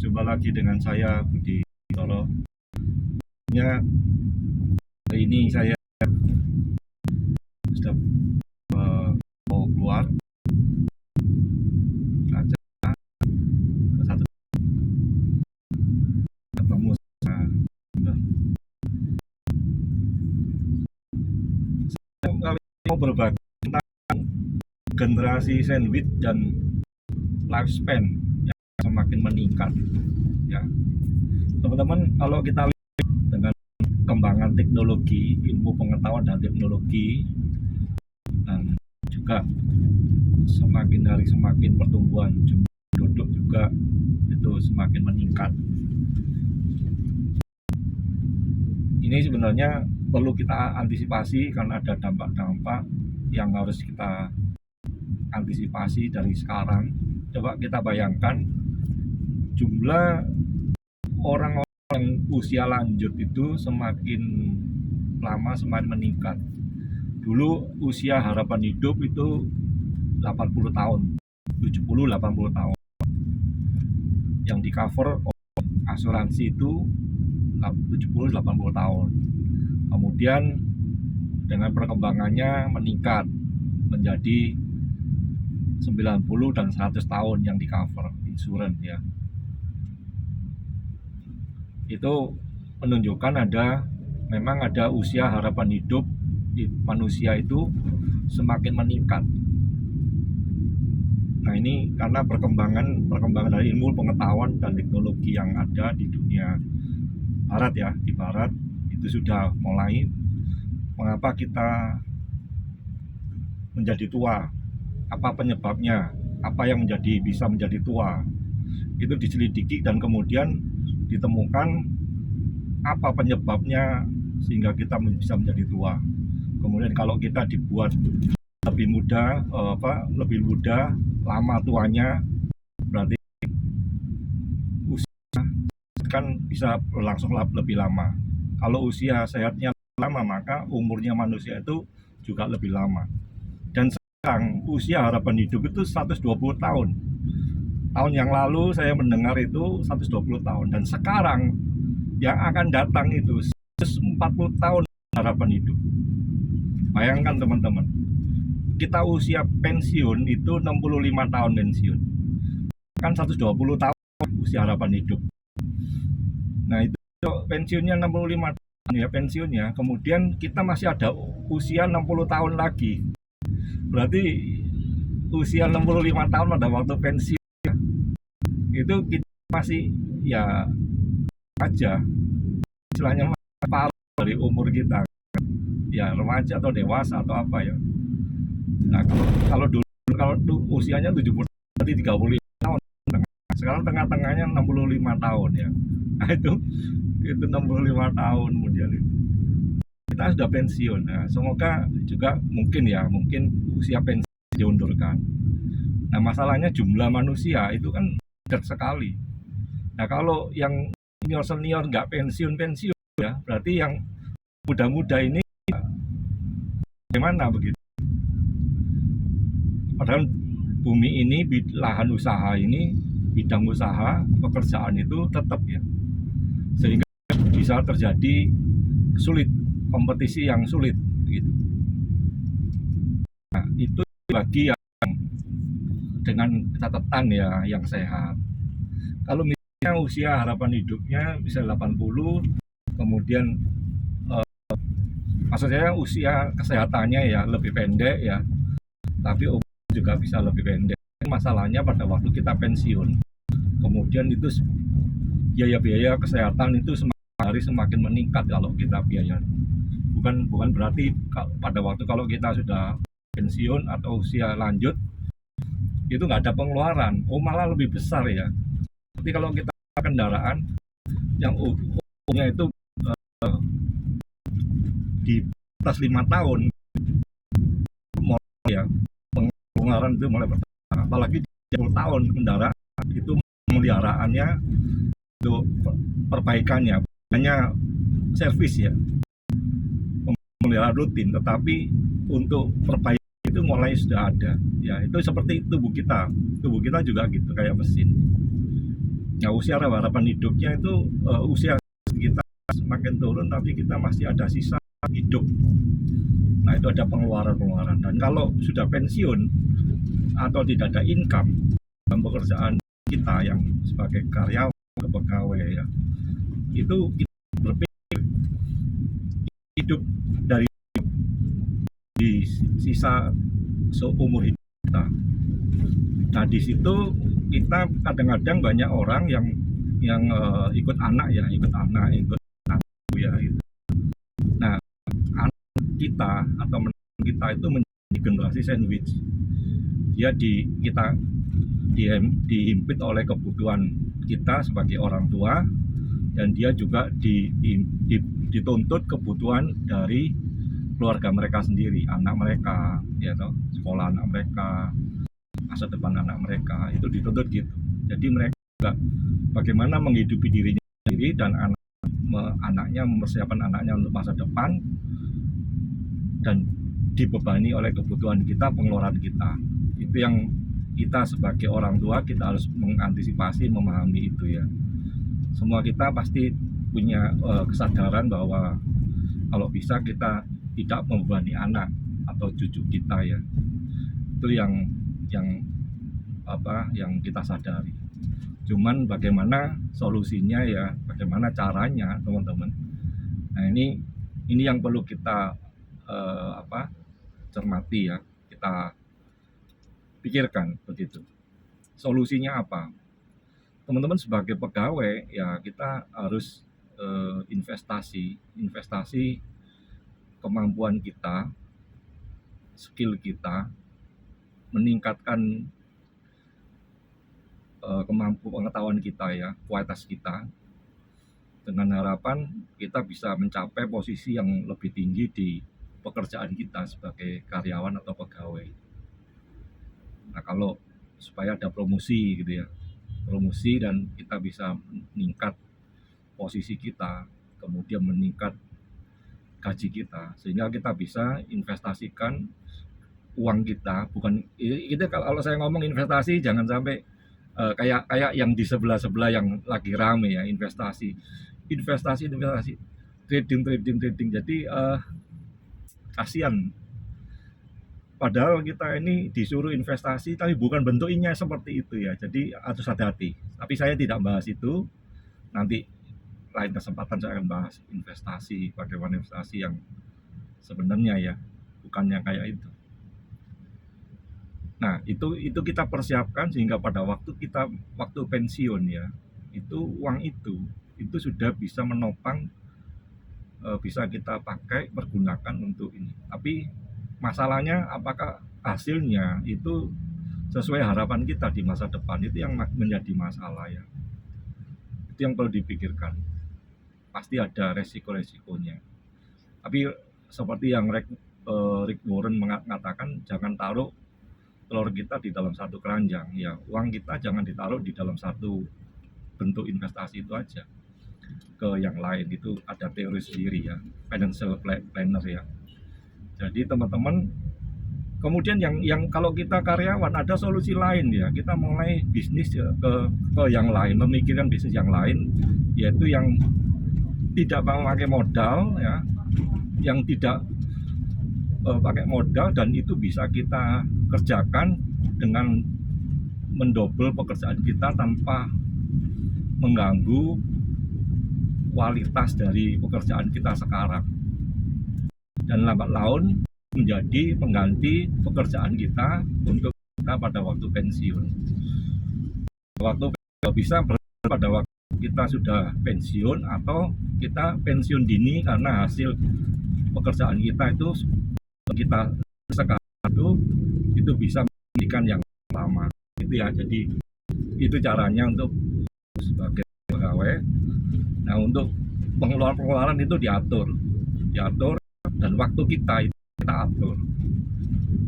Jumpa lagi dengan saya Budi Toro. Ya, hari ini saya sudah mau keluar aja ke satu ketemu saya kali ini mau berbagi tentang generasi sandwich dan lifespan yang semakin meningkat. Ya, teman-teman, kalau kita lihat dengan perkembangan teknologi, ilmu pengetahuan dan teknologi, dan juga semakin hari semakin pertumbuhan jumlah penduduk juga itu semakin meningkat. Ini sebenarnya perlu kita antisipasi karena ada dampak-dampak yang harus kita antisipasi dari sekarang. Coba kita bayangkan jumlah orang-orang usia lanjut itu semakin lama semakin meningkat. Dulu usia harapan hidup itu 80 tahun, 70-80 tahun. Yang di cover asuransi itu 70-80 tahun. Kemudian dengan perkembangannya meningkat menjadi 90 dan 100 tahun yang di cover insurance ya. Itu menunjukkan memang ada usia harapan hidup di manusia itu semakin meningkat. Nah, ini karena perkembangan dari ilmu pengetahuan dan teknologi yang ada di dunia barat ya, di barat itu sudah mulai. Mengapa kita menjadi tua? Apa penyebabnya? Apa yang bisa menjadi tua? Itu diselidiki dan kemudian ditemukan apa penyebabnya sehingga kita bisa menjadi tua. Kemudian kalau kita dibuat lebih muda, lama tuanya, berarti usia kan bisa berlangsung lebih lama. Kalau usia sehatnya lama, maka umurnya manusia itu juga lebih lama. Dan sekarang usia harapan hidup itu 120 tahun. Tahun yang lalu saya mendengar itu 120 tahun. Dan sekarang yang akan datang itu 140 tahun harapan hidup. Bayangkan teman-teman, kita usia pensiun itu 65 tahun pensiun. Kan 120 tahun usia harapan hidup. Nah, itu pensiunnya 65 tahun ya pensiunnya. Kemudian kita masih ada usia 60 tahun lagi. Berarti usia 65 tahun pada waktu pensiun ya. Itu kita masih ya aja istilahnya paruh dari umur kita. Ya remaja atau dewasa atau apa ya. Nah, kalau dulu usianya 70 berarti 35 tahun. Sekarang tengah-tengahnya 65 tahun ya. Nah, itu 65 tahun kemudian itu. Kita sudah pensiun. Nah, semoga juga mungkin usia pensiun diundurkan. Nah, masalahnya jumlah manusia itu kan padat sekali. Nah, kalau yang senior nggak pensiun ya, berarti yang muda-muda ini bagaimana begitu? Padahal bumi ini, lahan usaha ini, bidang usaha, pekerjaan itu tetap ya. Sehingga bisa terjadi kompetisi yang sulit gitu. Nah, itu bagi yang dengan catatan ya yang sehat. Kalau misalnya usia harapan hidupnya bisa 80, kemudian maksud saya usia kesehatannya ya lebih pendek ya, tapi umur juga bisa lebih pendek. Masalahnya pada waktu kita pensiun, kemudian itu biaya-biaya kesehatan itu semakin hari semakin meningkat kalau kita biaya. Bukan berarti pada waktu kalau kita sudah pensiun atau usia lanjut itu nggak ada pengeluaran, malah lebih besar ya. Tapi kalau kita kendaraan yang umurnya itu di atas 5 tahun ya, pengeluaran itu mulai bertambah. Apalagi 10 tahun kendaraan itu pemeliharaannya untuk perbaikannya hanya servis ya, pemeliharaan rutin, tetapi untuk perbaikan itu mulai sudah ada ya. Itu seperti tubuh kita juga gitu kayak mesin. Nah, usia harapan hidupnya itu usia kita semakin turun, tapi kita masih ada sisa hidup. Nah, itu ada pengeluaran-pengeluaran. Dan kalau sudah pensiun atau tidak ada income dalam pekerjaan kita yang sebagai karyawan atau pegawai ya, itu kita berpikir hidup dari di sisa seumur hidup kita. Nah, di situ kita kadang-kadang banyak orang yang ikut anak ya, ikut anak ya. Gitu. Nah, anak kita atau menantu kita itu menjadi generasi sandwich. Dia dihimpit oleh kebutuhan kita sebagai orang tua, dan dia juga dituntut kebutuhan dari keluarga mereka sendiri, anak mereka, ya toh, sekolah anak mereka, masa depan anak mereka itu dituntut gitu. Jadi mereka juga bagaimana menghidupi dirinya sendiri dan anaknya, mempersiapkan anaknya untuk masa depan, dan dibebani oleh kebutuhan kita, pengeluaran kita. Itu yang kita sebagai orang tua kita harus mengantisipasi, memahami itu ya. Semua kita pasti punya kesadaran bahwa kalau bisa kita tidak membebani anak atau cucu kita ya. Itu yang kita sadari. Cuman bagaimana solusinya ya, bagaimana caranya teman-teman. Nah, ini yang perlu kita cermati ya, kita pikirkan begitu. Solusinya apa? Teman-teman sebagai pegawai ya, kita harus investasi kemampuan kita, skill kita, meningkatkan kemampuan pengetahuan kita ya, kualitas kita, dengan harapan kita bisa mencapai posisi yang lebih tinggi di pekerjaan kita sebagai karyawan atau pegawai. Nah, kalau supaya ada promosi gitu ya, promosi, dan kita bisa meningkat posisi kita, kemudian meningkat gaji kita, sehingga kita bisa investasikan uang kita. Bukan itu, kalau saya ngomong investasi jangan sampai kayak yang di sebelah yang lagi rame ya, investasi trading. Jadi kasihan, padahal kita ini disuruh investasi tapi bukan bentuknya seperti itu ya. Jadi harus hati-hati, tapi saya tidak bahas itu. Nanti lain kesempatan saya akan bahas investasi, bagaimana investasi yang sebenarnya ya, bukannya kayak itu. Nah, itu kita persiapkan sehingga pada waktu pensiun ya, itu uang itu sudah bisa menopang, bisa kita pakai, pergunakan untuk ini. Tapi masalahnya apakah hasilnya itu sesuai harapan kita di masa depan, itu yang menjadi masalah ya. Itu yang perlu dipikirkan. Pasti ada resiko-resikonya. Tapi seperti yang Rick Warren mengatakan, jangan taruh telur kita di dalam satu keranjang ya. Uang kita jangan ditaruh di dalam satu bentuk investasi itu aja, ke yang lain. Itu ada teori sendiri ya, financial planner ya. Jadi teman-teman, kemudian yang kalau kita karyawan ada solusi lain ya, kita mulai bisnis ya, ke yang lain, memikirkan bisnis yang lain, yaitu yang tidak memakai modal ya, yang tidak pakai modal, dan itu bisa kita kerjakan dengan mendobel pekerjaan kita tanpa mengganggu kualitas dari pekerjaan kita sekarang, dan lambat laun menjadi pengganti pekerjaan kita untuk kita pada waktu pensiun. Waktu bisa pada waktu kita sudah pensiun, atau kita pensiun dini karena hasil pekerjaan kita itu kita sekarang itu bisa memberikan yang lama itu ya. Jadi itu caranya untuk sebagai pegawai. Nah, untuk pengeluaran itu diatur, dan waktu kita atur.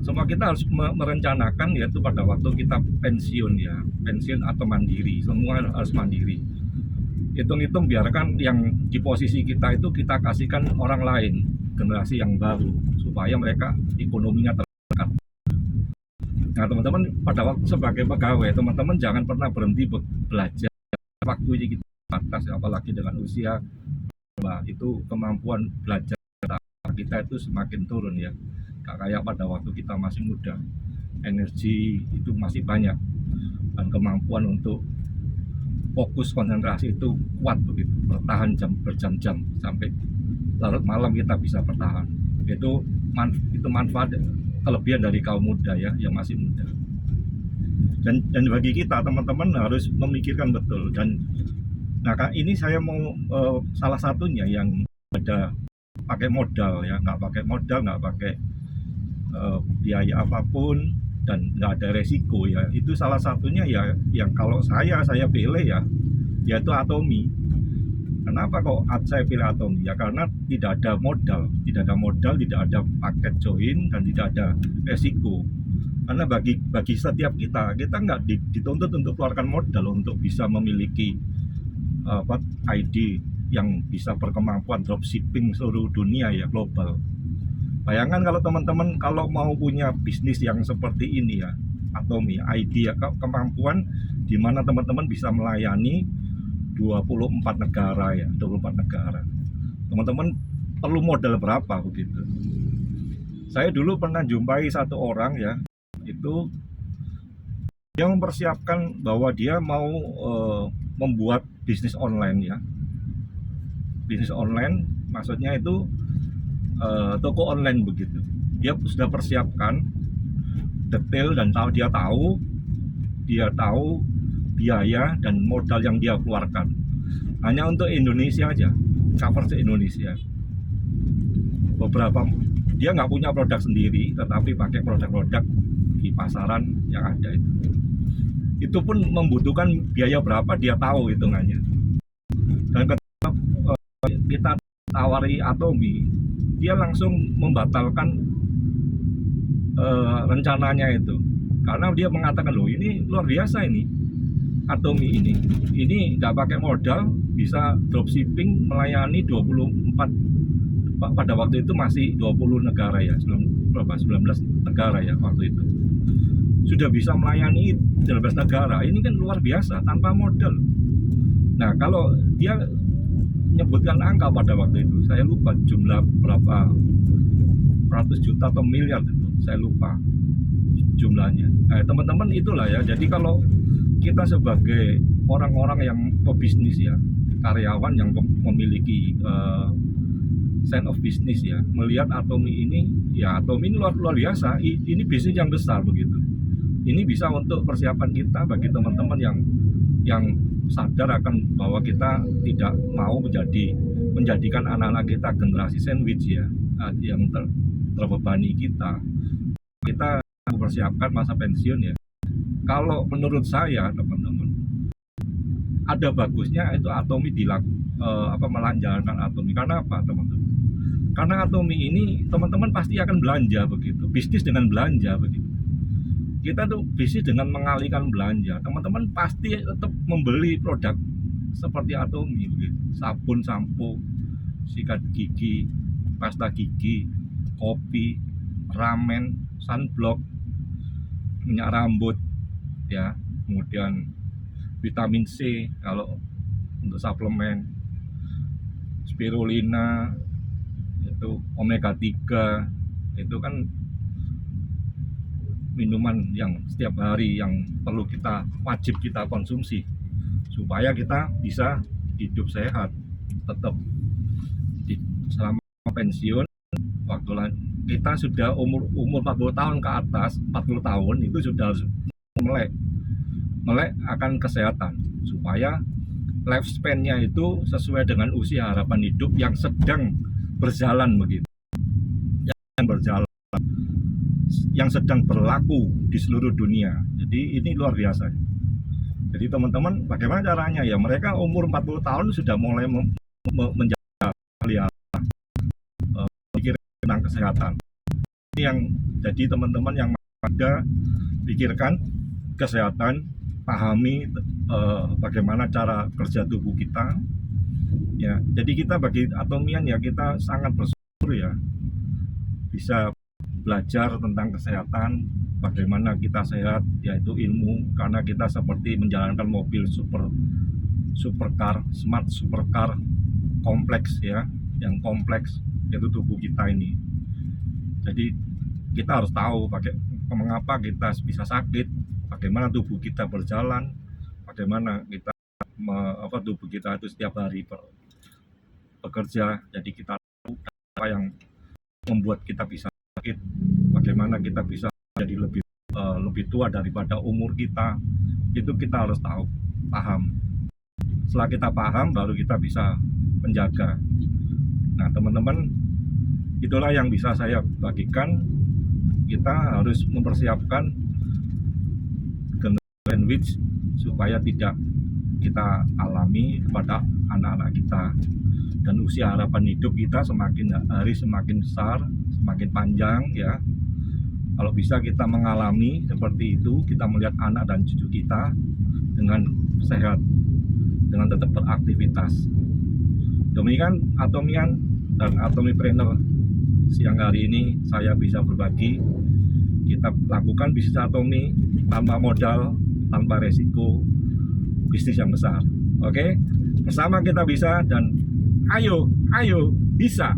Semua kita harus merencanakan, yaitu pada waktu kita pensiun ya, pensiun atau mandiri, semua harus mandiri. Hitung-hitung, biarkan yang di posisi kita itu kita kasihkan orang lain, generasi yang baru, supaya mereka ekonominya terangkat. Nah teman-teman, pada waktu sebagai pegawai, teman-teman jangan pernah berhenti belajar, waktu kita batas, apalagi dengan usia, itu kemampuan belajar kita itu semakin turun ya. Gak kayak pada waktu kita masih muda, energi itu masih banyak dan kemampuan untuk fokus konsentrasi itu kuat begitu, bertahan berjam-jam sampai larut malam kita bisa bertahan. Itu manfaat kelebihan dari kaum muda ya, yang masih muda. Dan bagi kita teman-teman harus memikirkan betul. Dan nah ini saya mau salah satunya yang ada pakai modal ya, nggak pakai modal, nggak pakai biaya apapun, dan nggak ada resiko ya. Itu salah satunya ya, yang kalau saya pilih ya, yaitu Atomi. Kenapa kok saya pilih Atomi? Ya karena tidak ada modal, tidak ada paket join, dan tidak ada resiko. Karena bagi setiap kita nggak dituntut untuk keluarkan modal untuk bisa memiliki ID yang bisa berkemampuan dropshipping seluruh dunia ya, global. Bayangkan kalau teman-teman kalau mau punya bisnis yang seperti ini ya, Atomi ID ya, kemampuan di mana teman-teman bisa melayani 24 negara ya, 24 negara. Teman-teman perlu modal berapa begitu? Saya dulu pernah jumpai satu orang ya, itu dia mempersiapkan bahwa dia mau membuat bisnis online ya. Bisnis online maksudnya itu toko online begitu. Dia sudah persiapkan detail dan dia tahu biaya dan modal yang dia keluarkan hanya untuk Indonesia aja, cover se Indonesia. Beberapa dia nggak punya produk sendiri, tetapi pakai produk-produk di pasaran yang ada itu pun membutuhkan biaya berapa dia tahu hitungannya. Dan ketika kita tawari Atomi, dia langsung membatalkan rencananya itu, karena dia mengatakan loh, ini luar biasa ini Atomi ini nggak pakai modal, bisa dropshipping melayani 24, pada waktu itu masih 20 negara ya, 19 negara ya waktu itu, sudah bisa melayani 19 negara. Ini kan luar biasa tanpa modal. Nah kalau dia menyebutkan angka pada waktu itu, saya lupa jumlah berapa ratus juta atau miliar itu, saya lupa jumlahnya. Nah, teman-teman itulah ya, jadi kalau kita sebagai orang-orang yang pebisnis ya, karyawan yang memiliki sense of business ya, melihat Atomi ini ya, Atomi ini luar biasa, ini bisnis yang besar begitu. Ini bisa untuk persiapan kita bagi teman-teman yang sadar akan bahwa kita tidak mau menjadikan anak-anak kita generasi sandwich ya, yang terbebani kita mempersiapkan masa pensiun ya. Kalau menurut saya teman-teman, ada bagusnya itu Atomi melanjakan Atomi. Karena apa teman-teman? Karena Atomi ini teman-teman pasti akan belanja begitu, bisnis dengan belanja begitu. Kita tuh bisnis dengan mengalihkan belanja, teman-teman pasti tetap membeli produk seperti Atomi begitu. Sabun, sampo, sikat gigi, pasta gigi, kopi, ramen, sunblock, minyak rambut ya, kemudian vitamin C kalau untuk suplemen, spirulina, itu omega 3, itu kan minuman yang setiap hari yang perlu wajib kita konsumsi supaya kita bisa hidup sehat tetap selama pensiun. Waktu kita sudah umur 40 tahun ke atas, 40 tahun itu sudah harus melek akan kesehatan supaya lifespan-nya itu sesuai dengan usia harapan hidup yang sedang berjalan begitu, yang sedang berlaku di seluruh dunia. Jadi ini luar biasa. Jadi teman-teman, bagaimana caranya ya, mereka umur 40 tahun sudah mulai menjaga pikir tentang kesehatan. Ini yang jadi teman-teman yang ada pikirkan kesehatan, pahami bagaimana cara kerja tubuh kita ya. Jadi kita bagi Atomian ya, kita sangat bersyukur ya bisa belajar tentang kesehatan, bagaimana kita sehat, yaitu ilmu. Karena kita seperti menjalankan mobil super supercar, smart supercar kompleks ya, yang kompleks yaitu tubuh kita ini. Jadi kita harus tahu mengapa kita bisa sakit, bagaimana tubuh kita berjalan, bagaimana kita tubuh kita itu setiap hari bekerja. Jadi kita tahu apa yang membuat kita bisa sakit, bagaimana kita bisa jadi lebih tua daripada umur kita. Itu kita harus tahu, paham. Setelah kita paham, baru kita bisa menjaga. Nah, teman-teman, itulah yang bisa saya bagikan. Kita harus mempersiapkan sandwich supaya tidak kita alami pada anak-anak kita. Dan usia harapan hidup kita semakin hari semakin besar, semakin panjang ya. Kalau bisa kita mengalami seperti itu, kita melihat anak dan cucu kita dengan sehat, dengan tetap beraktivitas. Demikian Atomian dan Atomipreneur siang hari ini saya bisa berbagi. Kita lakukan bisnis Atomi tanpa modal, tanpa resiko, bisnis yang besar. Oke, bersama kita bisa, dan ayo bisa.